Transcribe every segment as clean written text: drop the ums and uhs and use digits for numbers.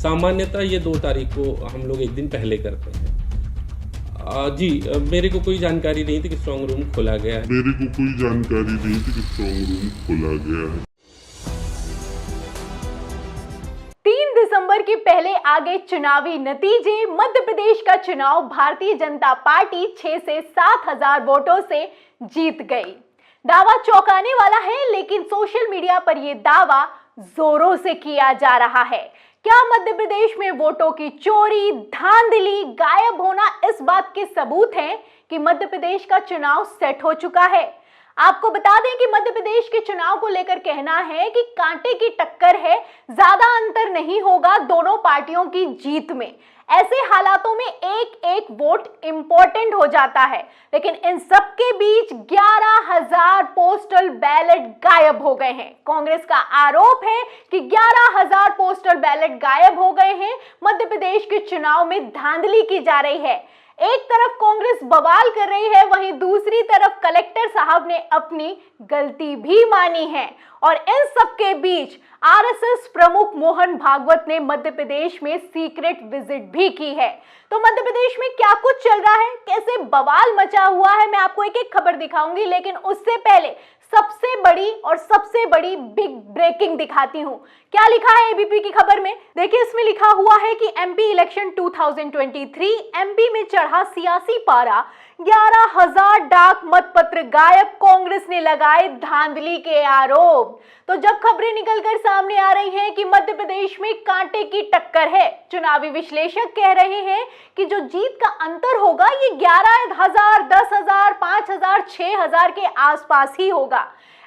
सामान्यतः ये 2 तारीख को हम लोग एक दिन पहले करते हैं। जी, मेरे को कोई जानकारी नहीं थी कि स्ट्रांग रूम खोला गया है। 3 दिसंबर के पहले आगे चुनावी नतीजे। मध्य प्रदेश का चुनाव भारतीय जनता पार्टी 6 से 7 हजार वोटों से जीत गई। दावा चौंकाने वाला है, लेकिन सोशल मीडिया पर यह दावा जोरों से किया जा रहा है। क्या मध्य प्रदेश में वोटों की चोरी, धांधली, गायब होना इस बात के सबूत हैं कि मध्य प्रदेश का चुनाव सेट हो चुका है? आपको बता दें कि मध्य प्रदेश के चुनाव को लेकर कहना है कि कांटे की टक्कर है, ज्यादा अंतर नहीं होगा दोनों पार्टियों की जीत में। ऐसे हालातों में एक एक वोट इंपॉर्टेंट हो जाता है, लेकिन इन सब के बीच 11,000 पोस्टल बैलेट गायब हो गए हैं। कांग्रेस का आरोप है कि 11,000 पोस्टल बैलेट गायब हो गए हैं। मध्य प्रदेश के चुनाव में धांधली की जा रही है। एक तरफ कांग्रेस बवाल कर रही है, वहीं दूसरी तरफ कलेक्टर साहब ने अपनी गलती भी मानी है। और इन सब के बीच आरएसएस प्रमुख मोहन भागवत ने मध्य प्रदेश में सीक्रेट विजिट भी की है। तो मध्य प्रदेश में क्या कुछ चल रहा है, कैसे बवाल मचा हुआ है, मैं आपको एक एक खबर दिखाऊंगी। लेकिन उससे पहले सबसे बड़ी बिग ब्रेकिंग दिखाती हूं। क्या लिखा है एबीपी की खबर में? देखिए, इसमें लिखा हुआ है कि एमपी इलेक्शन 2023 एमपी में चढ़ा सियासी पारा, 11,000 डाक मतपत्र गायब, कांग्रेस ने लगाए धांधली के आरोप। तो जब खबरें निकलकर सामने आ रही हैं कि मध्य प्रदेश में कांटे की टक्कर है, चुनावी विश्लेषक कह रहे हैं कि जो जीत का अंतर होगा ये 11,000, 10,000, 5,000, 6,000 के आसपास ही होगा।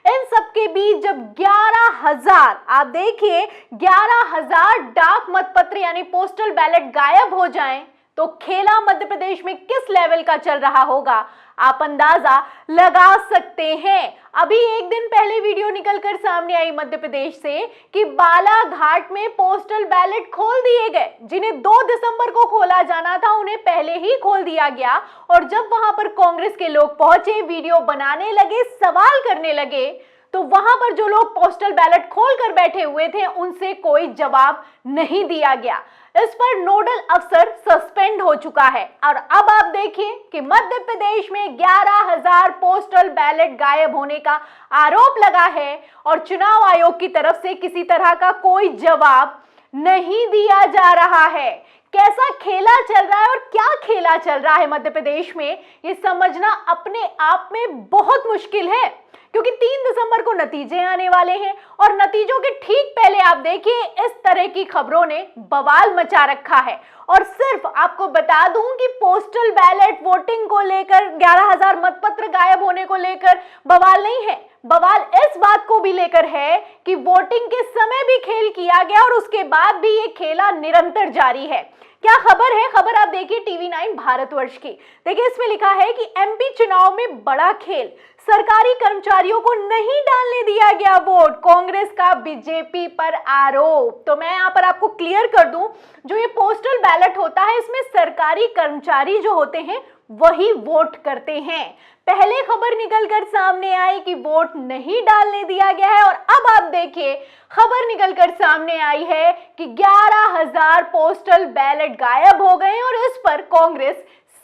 इन सबके बीच जब 11,000, आप देखिए 11,000 डाक मतपत्र यानी पोस्टल बैलेट गायब हो जाएं, तो खेला मध्य प्रदेश में किस लेवल का चल रहा होगा आप अंदाजा लगा सकते हैं। अभी एक दिन पहले वीडियो निकलकर सामने आई मध्य प्रदेश से कि बालाघाट में पोस्टल बैलेट खोल दिए गए। जिन्हें 2 दिसंबर को खोला जाना था उन्हें पहले ही खोल दिया गया। और जब वहां पर कांग्रेस के लोग पहुंचे, वीडियो बनाने लगे, सवाल करने लगे, तो वहां पर जो लोग पोस्टल बैलेट खोल कर बैठे हुए थे उनसे कोई जवाब नहीं दिया गया। इस पर नोडल अफसर सस्पेंड हो चुका है। और अब आप देखिए कि मध्य प्रदेश में 11,000 पोस्टल बैलेट गायब होने का आरोप लगा है और चुनाव आयोग की तरफ से किसी तरह का कोई जवाब नहीं दिया जा रहा है। कैसा खेला चल रहा है और क्या खेला चल रहा है मध्य प्रदेश में, ये समझना अपने आप में बहुत मुश्किल है, क्योंकि 3 दिसंबर को नतीजे आने वाले हैं और नतीजों के ठीक पहले आप देखिए इस तरह की खबरों ने बवाल मचा रखा है। और सिर्फ आपको बता दूं कि पोस्टल बैलेट वोटिंग को लेकर 11,000 मतपत्र गायब होने को लेकर बवाल नहीं है, बवाल इस बात को भी लेकर है कि वोटिंग के समय भी खेल किया गया और उसके बाद भी ये खेला निरंतर जारी है। क्या खबर है? खबर आप देखिए टीवी 9 भारतवर्ष की। देखिए, इसमें लिखा है कि एमपी चुनाव में बड़ा खेल, सरकारी कर्मचारियों को नहीं डालने दिया गया वोट, कांग्रेस का बीजेपी पर आरोप। तो मैं यहां पर आपको क्लियर कर दूं, जो ये पोस्टल बैलेट होता है इसमें सरकारी कर्मचारी जो होते हैं वही वोट करते हैं। पहले खबर निकलकर सामने आई कि वोट नहीं डालने दिया गया है और अब आप देखिए खबर निकलकर सामने आई है कि 11,000 पोस्टल बैलेट गायब हो गए और इस पर कांग्रेस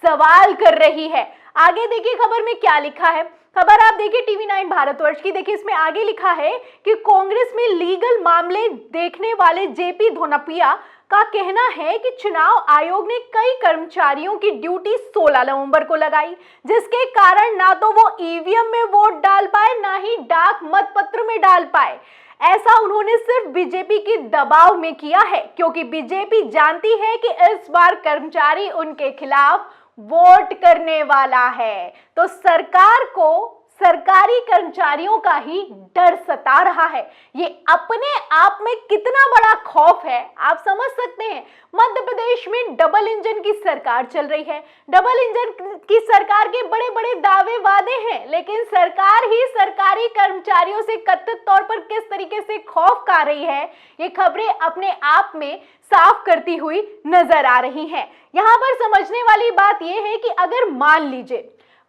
सवाल कर रही है। आगे देखिए खबर में क्या लिखा है। खबर आप देखिए टीवी 9 भारतवर्ष की। देखिए, इसमें आगे लिखा है कि कांग्रेस में लीगल मामले देखने वाले जेपी धोनपिया का कहना है कि चुनाव आयोग ने कई कर्मचारियों की ड्यूटी 16 नवंबर को लगाई, जिसके कारण ना तो वो ईवीएम में वोट डाल पाए ना ही डाक मतपत्र में डाल पाए। ऐसा उन्होंने सिर्फ बीजेपी के दबाव में किया है, क्योंकि बीजेपी जानती है कि इस बार कर्मचारी उनके खिलाफ वोट करने वाला है। तो सरकार को सरकारी कर्मचारियों का ही डर सता रहा है। ये अपने आप में कितना बड़ा खौफ है आप समझ सकते हैं। मध्य प्रदेश में डबल इंजन की सरकार चल रही है। डबल इंजन की सरकार के बड़े बड़े दावे वादे हैं, लेकिन सरकार ही सरकारी कर्मचारियों से कथित तौर पर किस तरीके से खौफ खा रही है, ये खबरें अपने आप में साफ करती हुई नजर आ रही हैं। यहाँ पर समझने वाली बात यह है कि अगर मान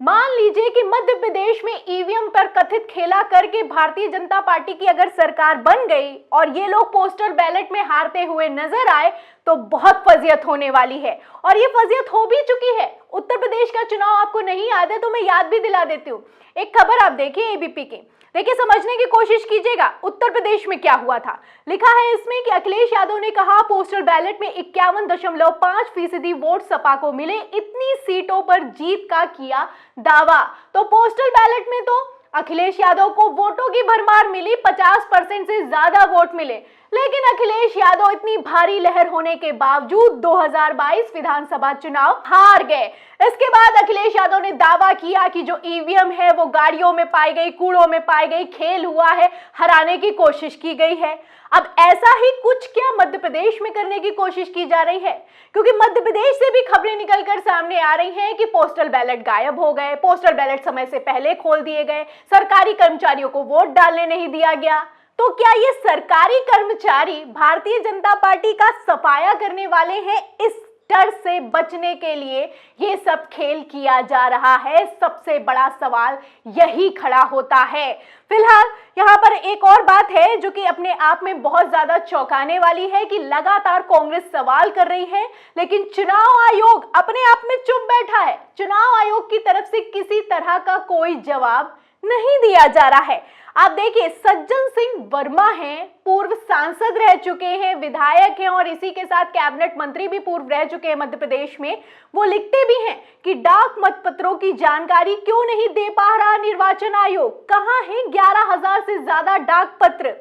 मान लीजिए कि मध्य प्रदेश में ईवीएम पर कथित खेला करके भारतीय जनता पार्टी की अगर सरकार बन गई और ये लोग पोस्टल बैलेट में हारते हुए नजर आए तो बहुत फजीयत होने वाली है और ये फजीयत हो भी चुकी है। उत्तर प्रदेश का चुनाव आपको नहीं याद है तो मैं याद भी दिला देती हूँ। एक खबर आप देखिए एबीपी की, देखिए समझने की कोशिश कीजिएगा उत्तर प्रदेश में क्या हुआ था। लिखा है इसमें कि अखिलेश यादव ने कहा पोस्टल बैलेट में 51.5% वोट सपा को मिले, इतनी सीटों पर जीत का किया दावा। तो पोस्टल बैलेट में तो अखिलेश यादव को वोटों की भरमार मिली, 50% से ज्यादा वोट मिले, लेकिन अखिलेश यादव इतनी भारी लहर होने के बावजूद 2022 विधानसभा चुनाव हार गए। इसके बाद अखिलेश यादव ने दावा किया कि जो ईवीएम है वो गाड़ियों में पाई गई, कूड़ों में पाई गई, खेल हुआ है, हराने की कोशिश की गई है। अब ऐसा ही कुछ क्या मध्य प्रदेश में करने की कोशिश की जा रही है, क्योंकि मध्य प्रदेश से भी खबरें निकलकर सामने आ रही हैं कि पोस्टल बैलेट गायब हो गए, पोस्टल बैलेट समय से पहले खोल दिए गए, सरकारी कर्मचारियों को वोट डालने नहीं दिया गया। तो क्या ये सरकारी कर्मचारी भारतीय जनता पार्टी का सफाया करने वाले हैं? इस डर से बचने के लिए ये सब खेल किया जा रहा है। सबसे बड़ा सवाल यही खड़ा होता है। फिलहाल यहाँ पर एक और बात है जो कि अपने आप में बहुत ज्यादा चौंकाने वाली है कि लगातार कांग्रेस सवाल कर रही है लेकिन चुनाव आयोग अपने आप में चुप बैठा है। चुनाव आयोग की तरफ से किसी तरह का कोई जवाब नहीं दिया जा रहा है। आप देखिए सज्जन सिंह वर्मा हैं, पूर्व सांसद रह चुके हैं, विधायक हैं और इसी के साथ कैबिनेट मंत्री भी पूर्व रह चुके हैं मध्य प्रदेश में। वो लिखते भी हैं कि डाक मतपत्रों की जानकारी क्यों नहीं दे पा रहा निर्वाचन आयोग, कहां है 11,000 से ज्यादा डाक पत्र।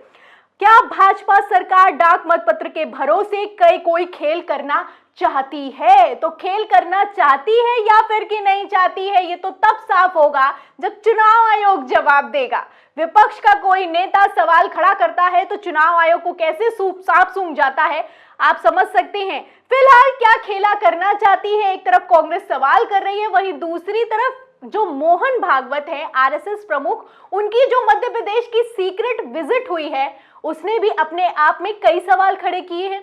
क्या भाजपा सरकार डाक मतपत्र के भरोसे कोई खेल करना चाहती है? तो खेल करना चाहती है या फिर कि नहीं चाहती है, ये तो तब साफ होगा जब चुनाव आयोग जवाब देगा। विपक्ष का कोई नेता सवाल खड़ा करता है तो चुनाव आयोग को कैसे साफ सूंघ जाता है आप समझ सकते हैं। फिलहाल क्या खेला करना चाहती है, एक तरफ कांग्रेस सवाल कर रही है, वहीं दूसरी तरफ जो मोहन भागवत है आरएसएस प्रमुख, उनकी जो मध्य प्रदेश की सीक्रेट विजिट हुई है उसने भी अपने आप में कई सवाल खड़े किए हैं।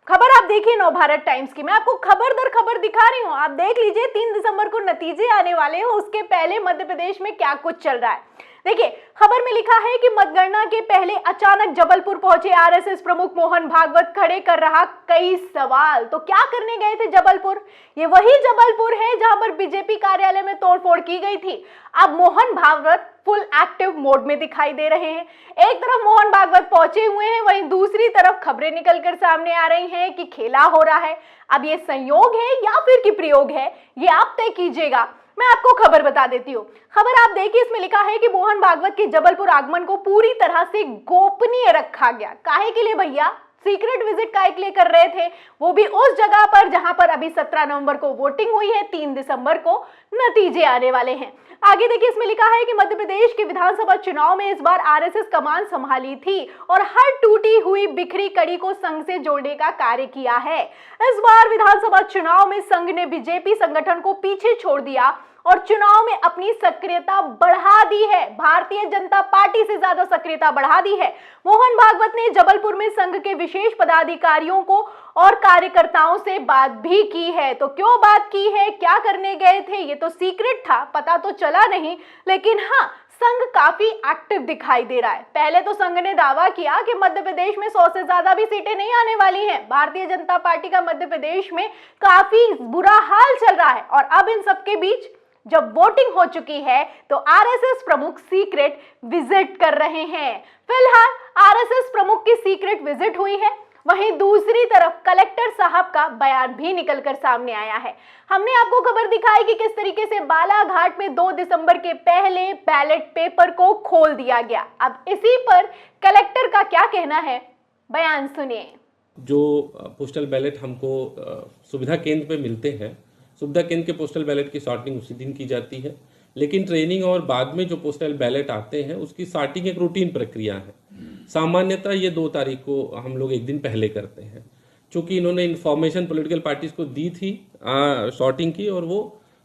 खबर आप देखिए नवभारत टाइम्स की, मैं आपको खबर दर खबर दिखा रही हूं, आप देख लीजिए 3 दिसंबर को नतीजे आने वाले हैं, उसके पहले मध्य प्रदेश में क्या कुछ चल रहा है। देखिए खबर में लिखा है कि मतगणना के पहले अचानक जबलपुर पहुंचे आरएसएस प्रमुख मोहन भागवत, खड़े कर रहा कई सवाल। तो क्या करने गए थे जबलपुर? ये वही जबलपुर है जहां पर बीजेपी कार्यालय में तोड़फोड़ की गई थी। अब Mohan Bhagwat full active mode में दिखाई दे रहे हैं। एक तरफ मोहन भागवत पहुंचे हुए हैं, वहीं दूसरी तरफ खबरें निकलकर सामने आ रही हैं कि खेला हो रहा है। अब ये संयोग है या फिर कि प्रयोग है, ये आप तय कीजिएगा। मैं आपको खबर बता देती हूँ। खबर आप देखिए, इसमें लिखा है कि मोहन भागवत के जबलपुर आगमन को पूरी तरह से गोपनीय रखा गया। काहे के लिए भैया? सीक्रेट विजिट काहे के लिए कर रहे थे? वो भी उस जगह पर जहां पर अभी 17 नवंबर को वोटिंग हुई है, 3 दिसंबर को नतीजे आने वाले हैं। आगे देखिए इसमें लिखा है कि मध्य प्रदेश के विधानसभा चुनाव में इस बार आरएसएस कमान संभाली थी और हर टूटी हुई बिखरी कड़ी को संघ से जोड़ने का कार्य किया है। इस बार विधानसभा चुनाव में संघ ने बीजेपी संगठन को पीछे छोड़ दिया और चुनाव में अपनी सक्रियता बढ़ा दी है। भारतीय जनता पार्टी से ज्यादा सक्रियता बढ़ा दी है। मोहन भागवत ने जबलपुर में संघ के विशेष पदाधिकारियों को और कार्यकर्ताओं से बात भी की है। तो क्यों बात की है, क्या करने गए थे, ये तो सीक्रेट था, पता तो चला नहीं, लेकिन हाँ संघ काफी एक्टिव दिखाई दे रहा है। पहले तो संघ ने दावा किया कि मध्य प्रदेश में 100 से ज्यादा भी सीटें नहीं आने वाली हैं। भारतीय जनता पार्टी का मध्य प्रदेश में काफी बुरा हाल चल रहा है और अब इन सबके बीच जब वोटिंग हो चुकी है तो आरएसएस प्रमुख सीक्रेट विजिट कर रहे हैं। फिलहाल आरएसएस प्रमुख की सीक्रेट विजिट हुई है, वहीं दूसरी तरफ कलेक्टर साहब का बयान भी निकलकर सामने आया है। हमने आपको खबर दिखाई कि किस तरीके से बालाघाट में 2 दिसंबर के पहले बैलेट पेपर को खोल दिया गया। अब इसी पर कलेक्टर का क्या कहना है, बयान सुनिए। जो पोस्टल बैलेट हमको सुविधा केंद्र पे मिलते हैं, सुविधा केंद्र के पोस्टल बैलेट की सॉर्टिंग उसी दिन की जाती है, लेकिन ट्रेनिंग और बाद में जो पोस्टल बैलेट आते हैं उसकी सॉर्टिंग एक रूटीन प्रक्रिया है। सामान्यतः ये 2 तारीख को हम लोग एक दिन पहले करते हैं। चूंकि इन्होंने इन्फॉर्मेशन पॉलिटिकल पार्टीज को दी थी सॉर्टिंग की, और वो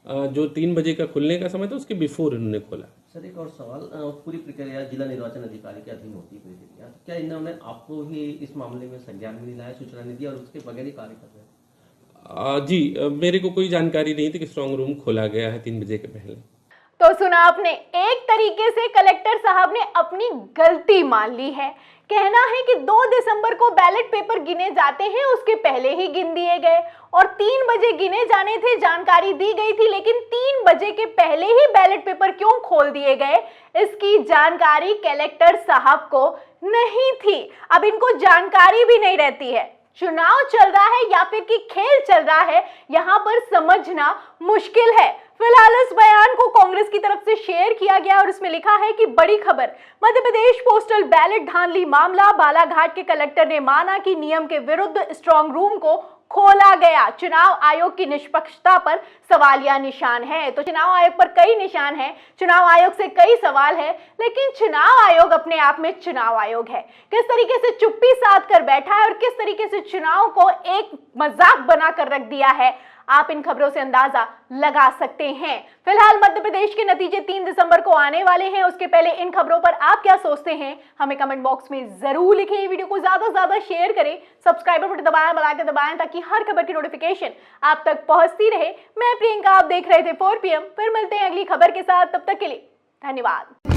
जो 3 बजे का खुलने का समय था उसके बिफोर इन्होंने खोला। सर एक और सवाल, पूरी प्रक्रिया जिला निर्वाचन अधिकारी के अधीन होती है प्रक्रिया, क्या इन्होंने आपको ही इस मामले में संज्ञान में लाया, सूचना नहीं दी और उसके बगैर ही कार्य कर रहे हैं? जी, मेरे को कोई जानकारी नहीं थी कि स्ट्रांग रूम खोला गया है 3 बजे के पहले। तो सुना आपने, एक तरीके से कलेक्टर साहब ने अपनी गलती मान ली है। कहना है कि 2 दिसंबर को बैलेट पेपर गिने जाते हैं, उसके पहले ही गिन दिए गए और 3 बजे गिने जाने थे, जानकारी दी गई थी, लेकिन 3 बजे के पहले ही बैलेट पेपर क्यों खोल दिए गए, इसकी जानकारी कलेक्टर साहब को नहीं थी। अब इनको जानकारी भी नहीं रहती है, चुनाव चल रहा है या फिर कि खेल चल रहा है, यहां पर समझना मुश्किल है। फिलहाल इस बयान को कांग्रेस की तरफ से शेयर किया गया और इसमें लिखा है कि बड़ी खबर, मध्य प्रदेश पोस्टल बैलेट धांधली मामला, बालाघाट के कलेक्टर ने माना कि नियम के विरुद्ध स्ट्रांग रूम को खोला गया। चुनाव आयोग की निष्पक्षता पर सवालिया निशान है। तो चुनाव आयोग पर कई निशान हैं, चुनाव आयोग से कई सवाल है, लेकिन चुनाव आयोग अपने आप में चुनाव आयोग है। किस तरीके से चुप्पी साध कर बैठा है और किस तरीके से चुनाव को एक मजाक बनाकर रख दिया है, आप इन खबरों से अंदाजा लगा सकते हैं। फिलहाल मध्य प्रदेश के नतीजे 3 दिसंबर को आने वाले हैं, उसके पहले इन खबरों पर आप क्या सोचते हैं हमें कमेंट बॉक्स में जरूर लिखें। वीडियो को ज्यादा से ज्यादा शेयर करें, सब्सक्राइबर बटन दबाएं, बेल आइकन दबाएं ताकि हर खबर की नोटिफिकेशन आप तक पहुंचती रहे। मैं प्रियंका, आप देख रहे थे 4 PM। फिर मिलते हैं अगली खबर के साथ, तब तक के लिए धन्यवाद।